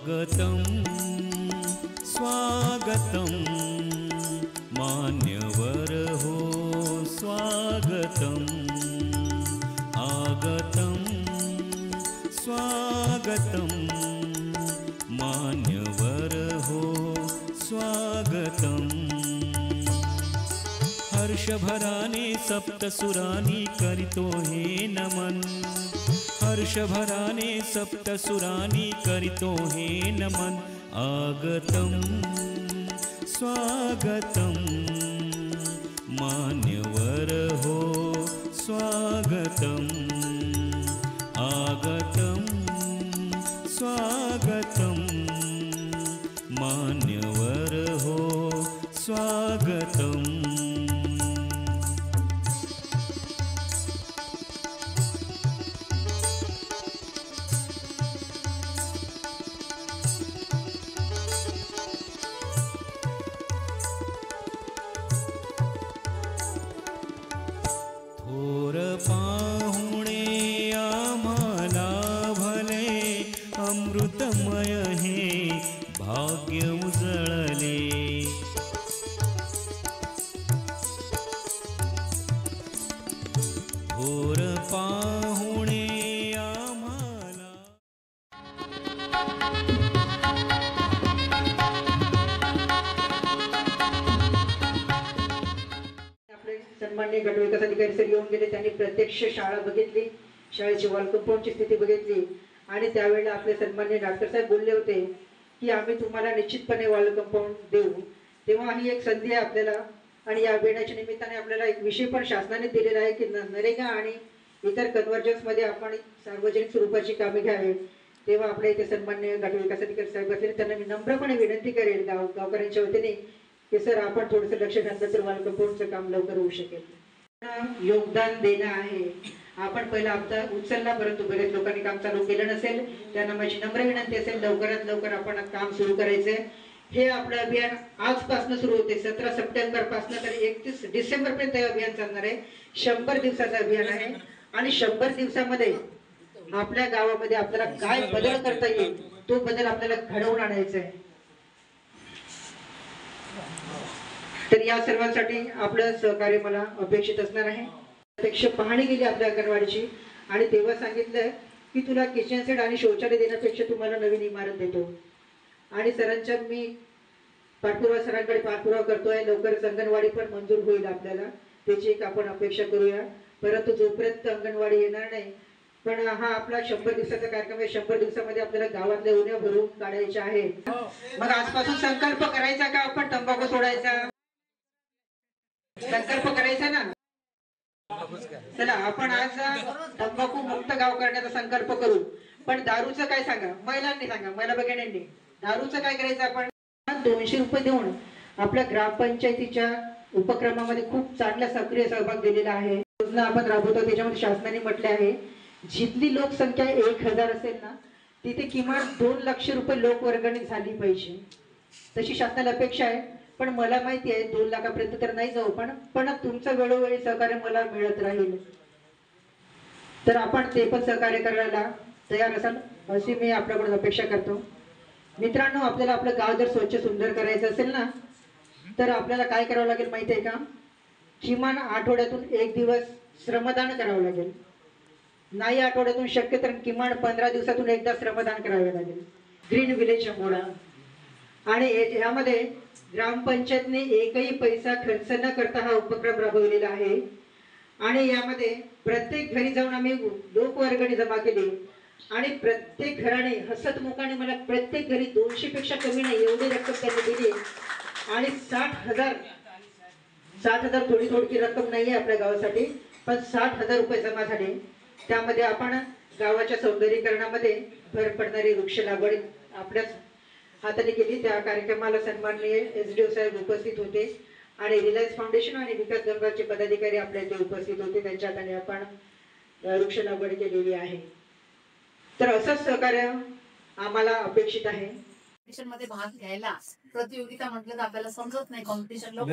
स्वागतं स्वागतं मान्यवर हो स्वागतम् आगतं स्वागतं मान्यवर हो स्वागतम् हर्षभराने सप्तसुरानी करितो हे नमन हर्षभराने सप्तसुरानी करितो हे नमन आगतं स्वागतं मान्यवर हो स्वागतम् आगतं स्वागतं मान्यवर हो स्वागतम् अमृतमय हे भाग्य उजळले थोर पाहुणे आम्हाला आपले सन्माननीय गटविकास अधिकारी सर येऊन गेले. त्यांनी प्रत्यक्ष शाळा बघितली, शाळेची वॉल कंपाऊंडची स्थिती बघितली आणि त्यावेळेला आपले सन्माननीय डॉक्टर साहेब बोलले होते की आम्ही तुम्हाला निश्चितपणे वॉल कंपाऊंड देऊ. तेव्हा ही एक संधी आहे आपल्याला आणि या अभियानाच्या निमित्ताने आपल्याला एक विषय पण शासनाने दिलेला आहे की नरेगा आणि इतर कन्व्हर्जन्समध्ये आपण सार्वजनिक स्वरूपाची कामे घ्यावीत. तेव्हा आपल्या इथे सन्माननीय गटविकास अधिकारी साहेब असतील त्यांना मी नम्रपणे विनंती करेल गावकऱ्यांच्या वतीने की सर आपण थोडंसं लक्ष घातलं तर वॉल कंपाऊंडचं काम लवकर होऊ शकेल. योगदान देणं आहे. आपण पहिला हप्ता उचलला परंतु बरेच लोकांनी काम चालू केलं नसेल. त्यांना माझी नम्र विनंती असेल लवकरात लवकर आपण काम सुरू करायचंय. हे आपलं अभियान आजपासून सुरू होते 17 सप्टेंबर पासून तर 31 डिसेंबर पर्यंत हे अभियान चालणार आहे. 100 दिवसाचं अभियान आहे आणि 100 दिवसामध्ये आपल्या गावामध्ये आपल्याला काय बदल करता येईल तो बदल आपल्याला घडवून आणायचा आहे. तर या सर्वांसाठी आपलं सहकार्य मला अपेक्षित असणार आहे. प्रत्यक्ष पाहणी केली आपल्या अंगणवाडीची आणि तेव्हा सांगितलं की तुला किचन सेट आणि शौचालय देण्यापेक्षा तुम्हाला नवीन इमारत देतो. आणि सरांच्या मी पाठपुरावा सरांकडे पाठपुरावा करतोय. लवकरच अंगणवाडी पण मंजूर होईल आपल्याला, त्याची एक आपण अपेक्षा करूया. परंतु जोपर्यंत अंगणवाडी येणार नाही पण हा आपला 100 दिवसाचा कार्यक्रम आहे. 100 दिवसामध्ये आपल्याला गावातल्या उन्या भरून काढायच्या आहेत. मग आजपासून संकल्प करायचा का आपण तंबाखू सोडायचा? संकल्प करायचा ना. चला आपण आज तंबाखू मुक्त गाव करण्याचा संकल्प करू. पण दारूचं काय सांगा, महिलांनी सांगा, महिला भगिनींनी दारूचं काय करायचं? आपण 200 रुपये देऊन आपल्या ग्रामपंचायतीच्या उपक्रमामध्ये खूप चांगला सक्रिय सहभाग दिलेला आहे. योजना आपण राबवतो त्याच्यामध्ये शासनाने म्हटले आहे जिथली लोकसंख्या 1000 असेल ना तिथे किमान 2 लाख रुपये लोकवर्गणी झाली पाहिजे. तशी शासनाला अपेक्षा आहे, पण मला माहिती आहे 2 लाखापर्यंत तर नाही जाऊ, पण तुमचं वेळोवेळी सहकार्य मला मिळत राहील. तर आपण ते पण सहकार्य करायला तयार असाल अशी मी आपल्याकडून अपेक्षा करतो. मित्रांनो, आपल्याला आपलं गाव जर स्वच्छ सुंदर करायचं असेल ना तर आपल्याला काय करावं लागेल माहिती आहे का? किमान आठवड्यातून 1 दिवस श्रमदान करावं लागेल. नाही आठवड्यातून शक्य तर किमान 15 दिवसातून एकदा श्रमदान करावे लागेल. ग्रीन विलेज मोडा. आणि यामध्ये ग्रामपंचायतने एकही पैसा खर्च न करता हा उपक्रम राबवलेला आहे. आणि यामध्ये प्रत्येक घरी जाऊन आम्ही लोकवर्गणी जमा केली आणि प्रत्येक घराने हसतमुखाने मला प्रत्येक घरी 200 पेक्षा कमी नाही एवढी रक्कम त्यांनी दिली. आणि 60,000 थोडी रक्कम नाही आहे आपल्या गावासाठी, पण 60,000 रुपये जमा झाले. त्यामध्ये आपण गावाच्या सौंदर्यीकरणामध्ये भर पडणारी वृक्ष लागवड आपल्याच हाताने केली. त्या कार्यक्रमाला सन्माननीय SDO साहेब उपस्थित होते आणि रिलायन्स फाउंडेशन आणि विकास गंगाचे पदाधिकारी आपल्या इथे उपस्थित होते. त्यांच्या हाताने आपण वृक्ष लागवड केलेली आहे. तर असंच सहकार्य आम्हाला अपेक्षित आहे. कॉम्पिटिशन मध्ये भाग घ्यायला प्रतियोगिता म्हटलं तर आपल्याला समजत नाही कॉम्पिटिशन लोक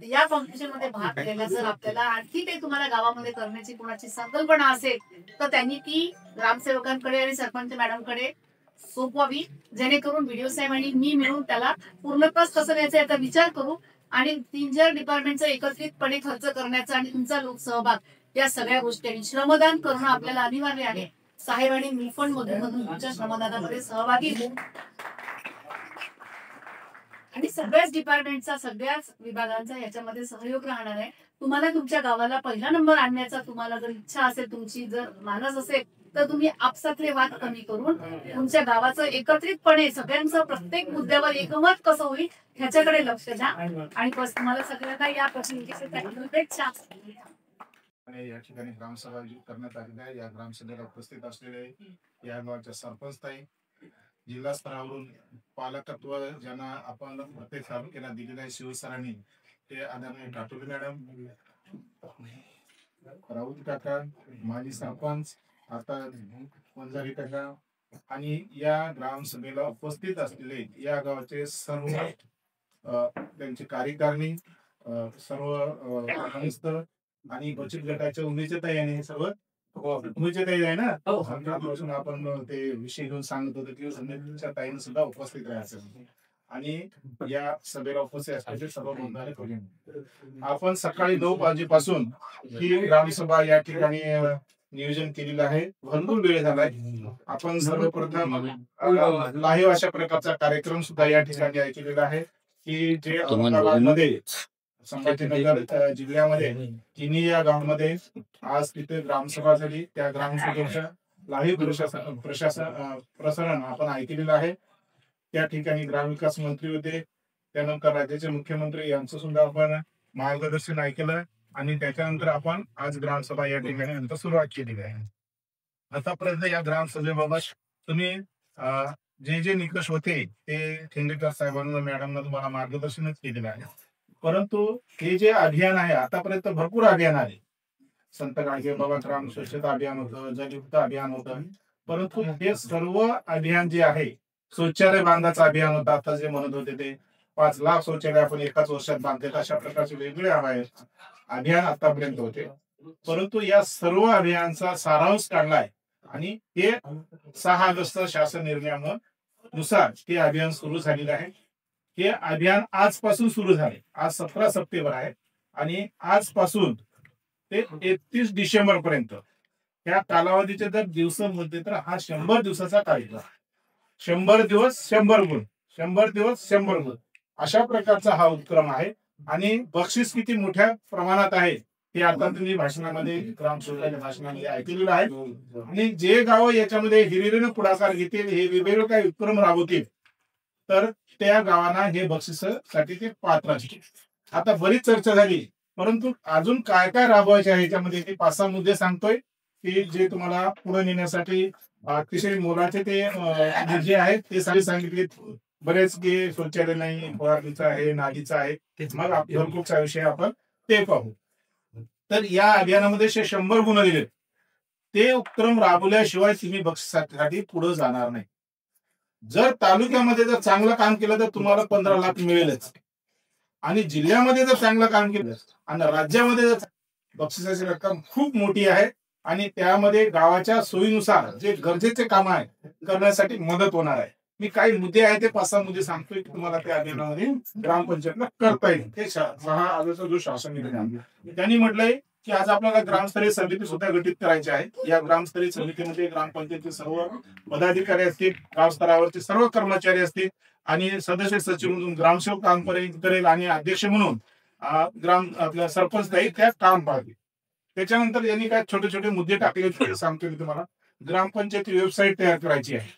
या कॉम्पिटिशन मध्ये भाग घ्यायला जर आपल्याला आणखी काही तुम्हाला गावामध्ये करण्याची कोणाची संकल्पना असेल तर त्यांनी ती ग्रामसेवकांकडे आणि सरपंच मॅडमकडे सोपवावी, जेणेकरून व्हिडिओ साहेब आणि मी मिळून त्याला पूर्णत्वास कसं द्यायचं याचा विचार करू आणि 3-4 डिपार्टमेंटचा एकत्रितपणे खर्च करण्याचा आणि तुमचा लोकसहभाग या सगळ्या गोष्टी श्रमदान करणं आपल्याला अनिवार्य आहे. साहेब आणि मिलफंड मधून तुमच्या श्रमदानामध्ये सहभागी होऊ आणि सगळ्याच डिपार्टमेंटचा सगळ्याच विभागांचा याच्यामध्ये सहयोग राहणार आहे. तुम्हाला तुमच्या गावाला पहिला नंबर आणण्याचा तुम्हाला जर इच्छा असेल, तुमची जर मानस असेल तर तुम्ही आपसातले वाद कमी करून तुमच्या गावाचं एकत्रितपणे सगळ्यांचं प्रत्येक मुद्द्यावर एकमत कसं होईल ह्याच्याकडे लक्ष द्या. आणि बस तुम्हाला सगळ्यांना या प्रश्नांची शुभेच्छा. आणि या ठिकाणी ग्रामसभा करण्यात आलेली आहे. या ग्रामसभेला उपस्थित असलेले या गावच्या सरपंच ताई, जिल्हा स्तरावरून पालकत्व ज्यांना आपण प्रत्येक तालुक्याला दिलेलं आहे शिवसरांनी, ते आदरणीय टाटोले मॅडम, राऊत काका, माजी सरपंच आता वंजारी काका आणि या ग्रामसभेला उपस्थित असलेले या गावाचे सर्व त्यांची कार्यकारिणी, सर्व आणि बचत गटाच्या उमेदच्या ताई आणि हे सर्व उमेदच्या ताई आहे ना, आमच्यापासून आपण ते विषय घेऊन सांगत होतो की उमेदच्या ताईने सुद्धा उपस्थित राहायचं आणि या सभेला उपस्थित असल्याचे सर्व नोंदणी करून आपण सकाळी 9 वाजेपासून ही ग्रामसभा या ठिकाणी नियोजन केलेलं आहे. भरपूर वेळ झालाय. आपण सर्वप्रथम लाईव्ह अशा प्रकारचा कार्यक्रम सुद्धा या ठिकाणी ऐकलेला आहे की जे औरंगाबादमध्ये संभाजीनगर जिल्ह्यामध्ये तिन्ही या गावामध्ये आज तिथे ग्रामसभा झाली. त्या ग्रामसभेच्या लाईव्ह प्रसारण आपण ऐकलेलं आहे. त्या ठिकाणी ग्रामविकास मंत्री होते, त्यानंतर राज्याचे मुख्यमंत्री यांचं सुद्धा आपण मार्गदर्शन ऐकलं आणि त्याच्यानंतर आपण आज ग्रामसभा या ठिकाणी नंतर सुरुवात केलेली आहे. आतापर्यंत या ग्रामसभेबाबत तुम्ही जे निकष होते ते खेंडेकर साहेबांना मॅडमना तुम्हाला मार्गदर्शनच केलेलं आहे. परंतु हे जे अभियान आहे आतापर्यंत भरपूर अभियान आहे. संत गाडगे बाबा ग्राम स्वच्छता अभियान होतं, जलयुक्त अभियान होतं, परंतु हे सर्व अभियान जे आहे, शौचालय बांधाचं अभियान होतं, आता जे म्हणत होते ते 5 लाख शौचालय आपण एकाच वर्षात बांधले, अशा प्रकारचे वेगवेगळे अभियान आतापर्यंत होते. परंतु या सर्व अभियानाचा सारांश काढलाय आणि हे 6 ऑगस्ट शासन निर्णयानुसार ते अभियान सुरू झालेलं आहे. हे अभियान आजपासून सुरू झाले. आज 17 सप्टेंबर आहे आणि आजपासून ते 31 डिसेंबर पर्यंत या कालावधीचे जर दिवसांमध्ये तर हा 100 दिवसाचा कार्यक्रम, 100 दिवस 100 गुण, 100 दिवस 100 गुण अशा प्रकारचा हा उपक्रम आहे. आणि बक्षीस किती मोठ्या प्रमाणात आहे हे आता तुम्ही भाषणामध्ये ग्रामसेवकाच्या भाषणामध्ये ऐकलेलं आहे. आणि जे गाव याच्यामध्ये हिरिरीने पुढाकार घेतील, हे वेगवेगळे काही उपक्रम राबवतील तर त्या गावांना हे बक्षिसासाठी ते पात्र असतील. आता बरीच चर्चा झाली, परंतु अजून काय काय राबवायचे आहे याच्यामध्ये ते 5-6 मुद्दे सांगतोय की जे तुम्हाला पुढे नेण्यासाठी अतिशय मोलाचे ते जे आहेत ते सगळे सांगितले. बरेच की शौचालय नाही, फवारणीचा आहे, नालीचा आहे, मग जलकुठचा विषय आपण ते पाहू. तर या अभियानामध्ये 100 गुण दिले. ते उपक्रम राबवल्याशिवाय तुम्ही बक्षिसासाठी पुढे जाणार नाही. जर तालुक्यामध्ये जर चांगलं काम केलं तर तुम्हाला 15 लाख मिळेलच, आणि जिल्ह्यामध्ये जर चांगलं काम केलं आणि राज्यामध्ये जर बक्षिसाची रक्कम खूप मोठी आहे, आणि त्यामध्ये गावाच्या सोयीनुसार जे गरजेचे काम आहे करण्यासाठी मदत होणार आहे. मी काही मुद्दे आहेत ते 5-6 मुद्दे सांगतोय की तुम्हाला त्या अभियानामध्ये ग्रामपंचायतला करता येईल. ते 6 आजचा जो शासन निर्णय आहे त्यांनी म्हटलंय की आज आपल्याला ग्रामस्तरीय समिती सुद्धा गठीत करायची आहे. या ग्रामस्तरीय समितीमध्ये ग्रामपंचायतचे सर्व पदाधिकारी असतील, गाव स्तरावरचे सर्व कर्मचारी असतील, आणि सदस्य सचिव म्हणून ग्रामसेवक काम करेल, आणि अध्यक्ष म्हणून ग्राम आपल्या सरपंच ताई त्या काम पाहतील. त्याच्यानंतर यांनी काय छोटे छोटे मुद्दे टाकले ते सांगतो मी तुम्हाला. ग्रामपंचायती वेबसाईट तयार करायची आहे.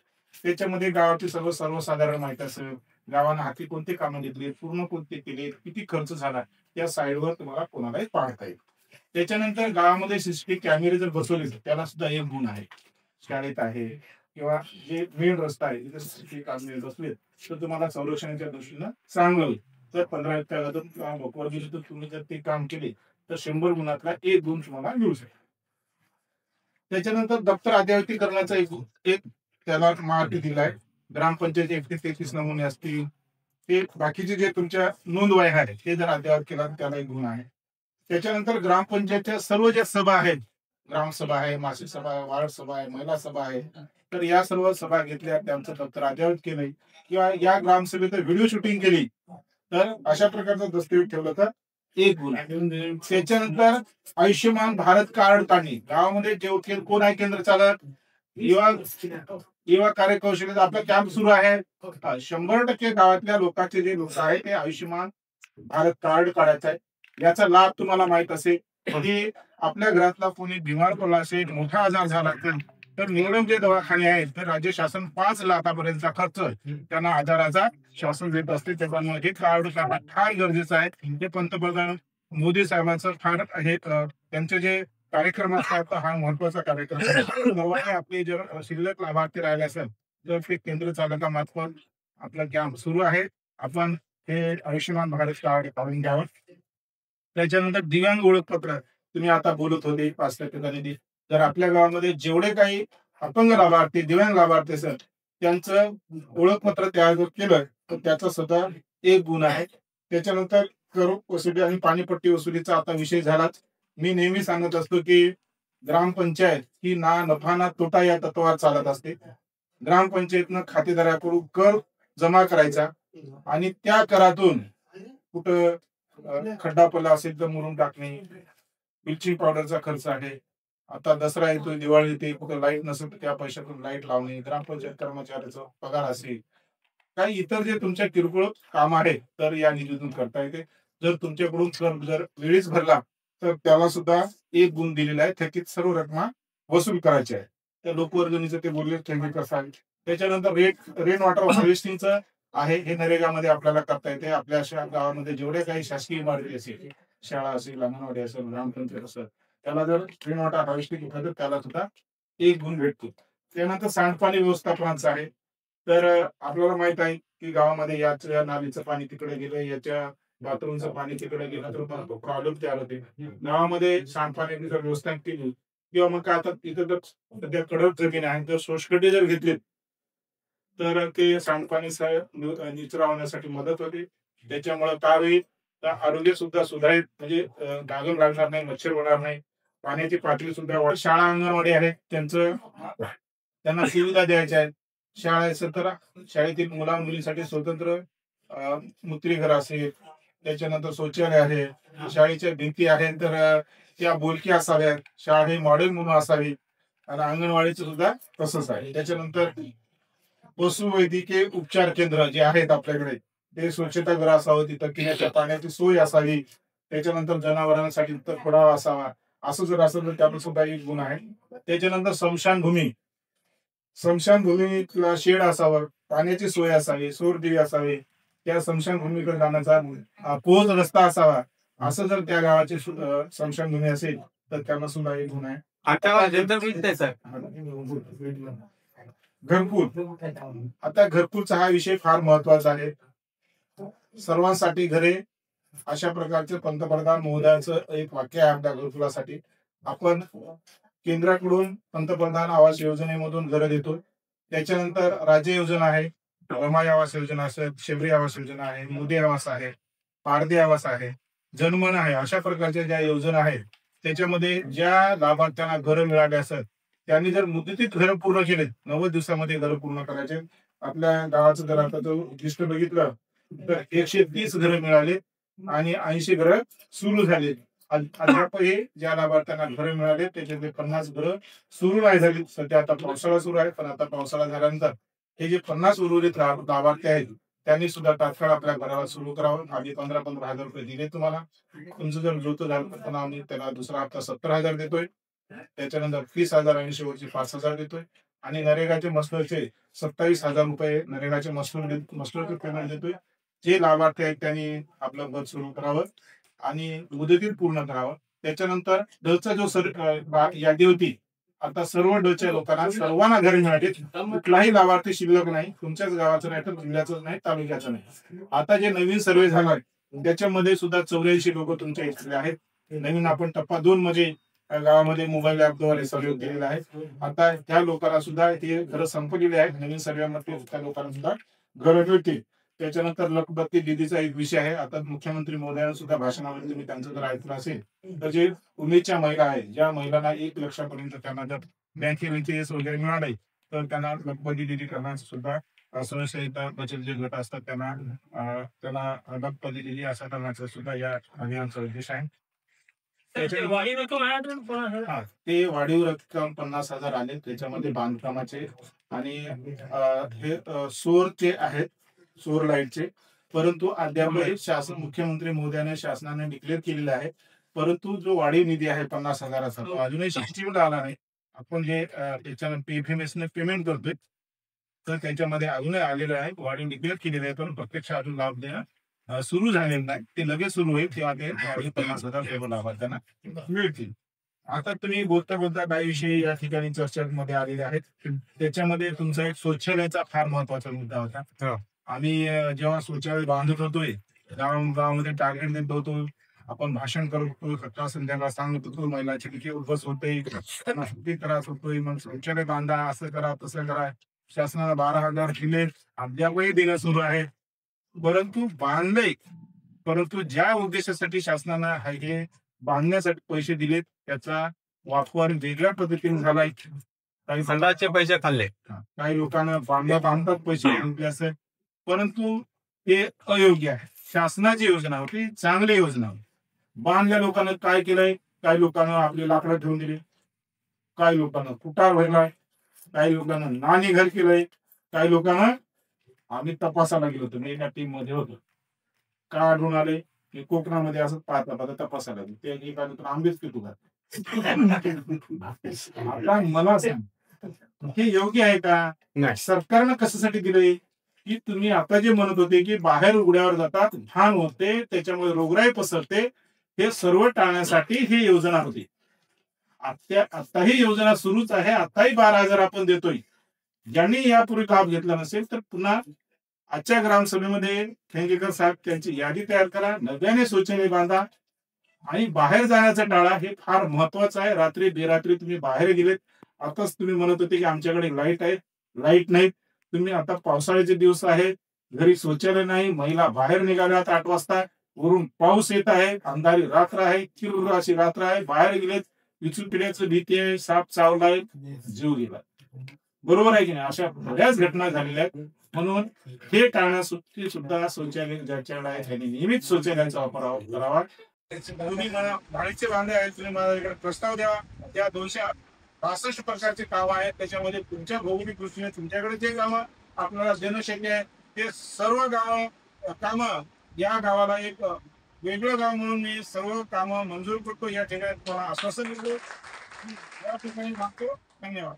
त्याच्यामध्ये गावाची सर्वसाधारण माहिती असेल, गावानं हाती कोणते कामं घेतली, पूर्ण कोणते केले, किती खर्च झाला, त्या साईडवर तुम्हाला कोणालाही पाहता येईल. त्याच्यानंतर गावामध्ये सीसीटीव्ही कॅमेरे जर बसवले तर त्याला सुद्धा एक गुण आहे. शाळेत आहे किंवा जे मेन रस्ता आहे तिथे सीसीटीव्ही कॅमेरे बसले तर तुम्हाला संरक्षणाच्या दृष्टीनं चांगलं होईल. तर 15 वर गेले तर तुम्ही जर ते काम केले तर 100 गुणातला 1 गुण तुम्हाला मिळू शकेल. त्याच्यानंतर दप्तर अद्ययावतीकरणाचा एक त्याला मार्ग दिलाय. ग्रामपंचायत 133 नमुने असतील, ते बाकीचे जे तुमच्या नोंदवह्या आहेत ते जर अद्ययावत केला तर त्याला एक गुण आहे. त्याच्यानंतर ग्रामपंचायतच्या सर्व ज्या सभा आहेत, ग्रामसभा आहे, मासिक सभा आहे, वार्ड सभा आहे, महिला सभा आहे, तर या सर्व सभा घेतल्या, त्यांचं दप्तर अद्ययावत केलंय किंवा या ग्रामसभेत व्हिडिओ शूटिंग केली तर अशा प्रकारचा दस्तऐवज ठेवला तर 1 गुण आहे. त्याच्यानंतर आयुष्यमान भारत कार्ड काढणे. गावामध्ये जे कोण आहे केंद्र चालक, युवा कार्यकौशल्य आपला कॅम्प सुरू आहे. 100% गावातल्या लोकांचे जे लोक आहेत ते आयुष्यमान भारत कार्ड काढायचं आहे. याचा लाभ तुम्हाला माहित असेल की आपल्या घरातला कोणी बिमार पडला असेल, मोठा आजार झाला असेल तर निवडक जे दवाखाने आहेत तर राज्य शासन 5 लाखापर्यंतचा खर्च त्यांना आजाराचा शासन देत असते. त्यामुळे हे कार्ड काढणं फार गरजेचं आहे. हे पंतप्रधान मोदी साहेबांचं फार हे त्यांचे जे कार्यक्रम असतात हा महत्वाचा कार्यक्रम आहे. आपले जर शिल्लक लाभार्थी राहिले असेल तर ते केंद्र चालकामार्फत आपला कॅम्प सुरू आहे. आपण हे आयुष्यमान भारत कार्ड काढून घ्यावं. त्याच्यानंतर दिव्यांग ओळखपत्र तुम्ही आता बोलत होते 5% जर आपल्या गावामध्ये जेवढे काही अपंग लाभार्थी, दिव्यांग लाभार्थी असेल त्यांचं ओळखपत्र तयार केलं तर त्याचा सुद्धा 1 गुण आहे. त्याच्यानंतर कर वसुली आणि पाणीपट्टी वसुलीचा आता विषय झालाच. मी नेहमी सांगत असतो की ग्रामपंचायत ही ना नफा ना तोटा या तत्वावर चालत असते. ग्रामपंचायतनं खातेदाराकडून कर जमा करायचा आणि त्या करातून कुठं खड्डा पडला असेल तर मुरुम टाकणे, ब्लिचिंग पावडरचा खर्च आहे. आता दसरा येतो, दिवाळी येते, कुठं लाईट नसेल तर त्या पैशातून लाईट लावणे, ग्रामपंचायत कर्मचाऱ्याचा पगार असेल, काही इतर जे तुमच्या किरकोळ काम आहे तर या निधीतून करता येते. जर तुमच्याकडून कर जर वेळीच भरला तर त्याला सुद्धा 1 गुण दिलेला आहे. थकीत सर्व रक्कमा वसूल करायची आहे. त्या लोकवर्गणीचं ते बोलले थकीत असावे. त्याच्यानंतर रेन वॉटर हार्वेस्टिंगचं आहे, हे नरेगामध्ये आपल्याला करता येते. आपल्या गावामध्ये जेवढे काही शासकीय इमारती असेल, शाळा असेल, अंगणवाडी असेल, ग्रामपंचायत असेल, त्याला जर रेन वॉटर हार्वेस्टिंग केलं तर त्याला सुद्धा 1 गुण भेटतो. त्यानंतर सांडपाणी व्यवस्थापनाचं आहे. तर आपल्याला माहित आहे की गावामध्ये याच्या नालीचं पाणी तिकडे गेलं, याच्या बाथरूमचं पाणी तिकडे गेलं तर प्रॉब्लेम तयार होते. गावामध्ये सांडपाण्याची जर व्यवस्था केली किंवा मग काय आता तिथं जर सध्या कडक जमीन आहे तर शोषखड्डे जर घेतले तर ते सांडपाणी निचरा होण्यासाठी मदत होते. त्याच्यामुळे काय होईल तर आरोग्य सुद्धा सुधारेल, म्हणजे डागण लागणार नाही, मच्छर होणार नाही, पाण्याची पातळी सुद्धा वाढ. शाळा अंगणवाडी आहेत त्यांना सुविधा द्यायच्या आहेत. शाळा असेल तर शाळेतील मुला मुलींसाठी स्वतंत्र मूत्रीघर असेल, त्याच्यानंतर शौचालय आहे, शाळेच्या भिंती आहेत तर त्या बोलक्या असाव्यात, शाळा ही मॉडेल म्हणून असावी, आणि अंगणवाडीचं सुद्धा तसंच आहे. त्याच्यानंतर पशुवैद्यकीय उपचार केंद्र जे आहेत आपल्याकडे ते स्वच्छतागृह असावं, तिथं पिण्याच्या पाण्याची सोय असावी. त्याच्यानंतर जनावरांसाठी तिथं खोडावा असावा. असं जर असेल तर त्याला सुद्धा 1 गुण आहे. त्याच्यानंतर स्मशानभूमीला शेड असावं, पाण्याची सोय असावी, सौरदिवे असावे, त्या स्मशानभूमीकडे जाण्याचा पोहोच रस्ता असावा. असं जर त्या गावाची स्मशानभूमी असेल तर त्यांना सुद्धा 1 गुण आहे. घरकुल. आता घरकुलचा हा विषय फार महत्वाचा आहे. सर्वांसाठी घरे, अशा प्रकारचे पंतप्रधान महोदयाचं एक वाक्य आहे आपल्या घरकुलासाठी. आपण केंद्राकडून पंतप्रधान आवास योजनेमधून घरं देतो. त्याच्यानंतर राज्य योजना आहे, रमाई आवास योजना असेल, शबरी आवास योजना आहे, मोदी आवास आहे, पारधी आवास आहे, जनमन आहे. अशा प्रकारच्या ज्या योजना आहेत त्याच्यामध्ये ज्या लाभार्थ्यांना घरं मिळाले असत त्यांनी जर मुदतीत घरं पूर्ण केले, 90 दिवसामध्ये घरं पूर्ण करायचे. आपल्या गावाचं जर आता लिस्ट बघितलं तर 130 घरं मिळाले आणि 80 घरं सुरू झाले. अद्यापही ज्या लाभार्थ्यांना घरं मिळाले त्याच्यातले 50 घरं सुरू नाही झाली. सध्या आता पावसाळा सुरू आहे, पण आता पावसाळा झाल्यानंतर हे जे 50 उर्वरित लाभार्थी आहेत त्यांनी सुद्धा तात्काळ आपल्या घराला सुरू करावं. आधी 15-15 हजार रुपये दिले तुम्हाला. तुमचं जर जुळतं झालं तर पुन्हा आम्ही त्याला दुसरा हप्ता 70,000 देतोय. त्याच्यानंतर 30,000 आणि शेवटचे 5,000 देतोय. आणि नरेगाचे मस्टरचे 27,000 रुपये नरेगाचे मस्टरचे पेमेंट देतोय. जे लाभार्थी आहेत त्यांनी आपलं घर सुरू करावं आणि मुदतीत पूर्ण करावं. त्याच्यानंतर डचा जो यादी होती, आता सर्व डच्या लोकांना सर्वांना घरे मिळाली. कुठलाही लाभार्थी शिल्लक नाही, तुमच्याच गावाचं नाही तर जिल्ह्याचं नाही, तालुक्याचं नाही. आता जे नवीन सर्वे झालाय त्याच्यामध्ये सुद्धा 84 लोक तुमच्या इथले आहेत. नवीन आपण टप्पा 2 मध्ये गावामध्ये मोबाईल ऍपद्वारे सर्वे केलेला आहे. आता त्या लोकांना सुद्धा हे घरं संपलेली आहेत. नवीन सर्वेमध्ये त्या लोकांना सुद्धा घरं मिळतील. त्याच्यानंतर लखपती दिदीचा एक विषय आहे. आता मुख्यमंत्री महोदयांना सुद्धा भाषणामध्ये तुम्ही त्यांचं जर ऐकलं असेल तर जे उमेदच्या महिला आहेत, ज्या महिलांना 1 लाखापर्यंत त्यांना जर बँकेचे वगैरे मिळाले तर त्यांना लखपती दिदी करण्यास सुद्धा स्वयंसहायता बचत जे गट असतात त्यांना लखपती दिदी असं करण्याचा सुद्धा या अभियानाचा उद्देश आहे. ते वाढीव रक्कम 50,000 आले. त्याच्यामध्ये बांधकामाचे आणि हे सौरचे आहेत, सौर लाईटचे. परंतु अद्यापही शासन मुख्यमंत्री महोदयाने शासनाने डिक्लेअर केलेला आहे. परंतु जो वाढीव निधी आहे 50,000चा तो अजूनही सिस्टीमला आला नाही. आपण जे त्याच्यानं PFMS ने पेमेंट करतोय तर त्याच्यामध्ये अजूनही आलेलं आहे. वाढीव डिक्लेअर केलेलं आहे पण प्रत्यक्ष अजून लाभ देणं सुरू झालेलं नाही. ते लगेच सुरू होईल तेव्हा ते 50,000 लाभार्थ्यांना मिळतील. आता तुम्ही बोलता बोलता काही विषयी या ठिकाणी चर्चेमध्ये आलेले आहेत. त्याच्यामध्ये तुमचा एक शौचालयाचा फार महत्वाचा मुद्दा होता. आम्ही जेव्हा शौचालय बांधत होतोय गावामध्ये टार्गेट देत होतो, आपण भाषण करत होतो, सकाळ संध्याकाळ सांगत होतो महिलांची किती उद्भस होते, किती त्रास होतोय, मग शौचालय बांधा, असं करा तसं करा. शासनाला 12,000 दिले, अद्यापही देणं सुरू आहे. परंतु बांधले, परंतु ज्या उद्देशासाठी शासनानं हे बांधण्यासाठी पैसे दिले त्याचा वापर वेगळ्या पद्धतीने झालाय. काही फंडाचे पैसे खाल्ले, काही लोकांना बांधतात पैसे घेतले असेल, परंतु हे अयोग्य आहे. शासनाची योजना होती, चांगली योजना होती. बांधल्या लोकांना काय केलंय, काही लोकांना आपले लाकडं ठेवून दिले, काही लोकांना कुटार भरलाय, काही लोकांना नाणी घर केलंय, काही लोकांना आम्ही तपासायला गेलो होतो, मी एका टीम मध्ये होतो. काय आढळून आले की कोकणामध्ये असं पाहता तपासायला गेलो ते एखादं आंबेच की तुला आता मला सांग हे योग्य आहे का? सरकारनं कशासाठी दिलंय की तुम्ही आता जे म्हणत होते की बाहेर उघड्यावर जातात, घाण होते, त्याच्यामुळे रोगराई पसरते, हे सर्व टाळण्यासाठी ही योजना होती. आता ही योजना सुरूच आहे. आताही 12,000 आपण देतोय. ज्यांनी यापूर्वी लाभ घेतला नसेल तर पुन्हा आजच्या ग्रामसभेमध्ये खेंगेकर साहेब त्यांची यादी तयार करा, नव्याने शौचालय बांधा आणि बाहेर जाण्याचा टाळा. हे फार महत्वाचं आहे. रात्री बेरात्री तुम्ही बाहेर गेलेत, आताच तुम्ही म्हणत होते की आमच्याकडे लाईट आहे, लाईट नाही. तुम्ही आता पावसाळ्याचे दिवस आहेत, घरी शौचालय नाही, महिला बाहेर निघाल्यात 8 वाजता, वरून पाऊस येत आहे, अंधारी रात्र आहे, किरकिर अशी रात्र आहे, बाहेर गेलेत, विचून पिढ्याचं भीती आहे, साप चावलाय, जीव गेला. बरोबर आहे की नाही? अशा बऱ्याच घटना झालेल्या आहेत. म्हणून हे टाळण्यासाठी सुद्धा शौचालय ज्याच्याकडे आहे त्यांनी नियमित शौचालयाचा वापर करावा. तुम्ही मला भाडीचे बांधे आहेत, तुम्ही मला इकडे प्रस्ताव द्यावा. त्या 262 प्रकारचे काम आहेत, त्याच्यामध्ये तुमच्या भौगोलिक दृष्टीने तुमच्याकडे जे काम आपल्याला देणं शक्य आहे ते सर्व काम या गावाला एक वेगळं गाव म्हणून मी सर्व काम मंजूर करतो. या ठिकाणी तुम्हाला आश्वासन देतो. या ठिकाणी मागतो. धन्यवाद.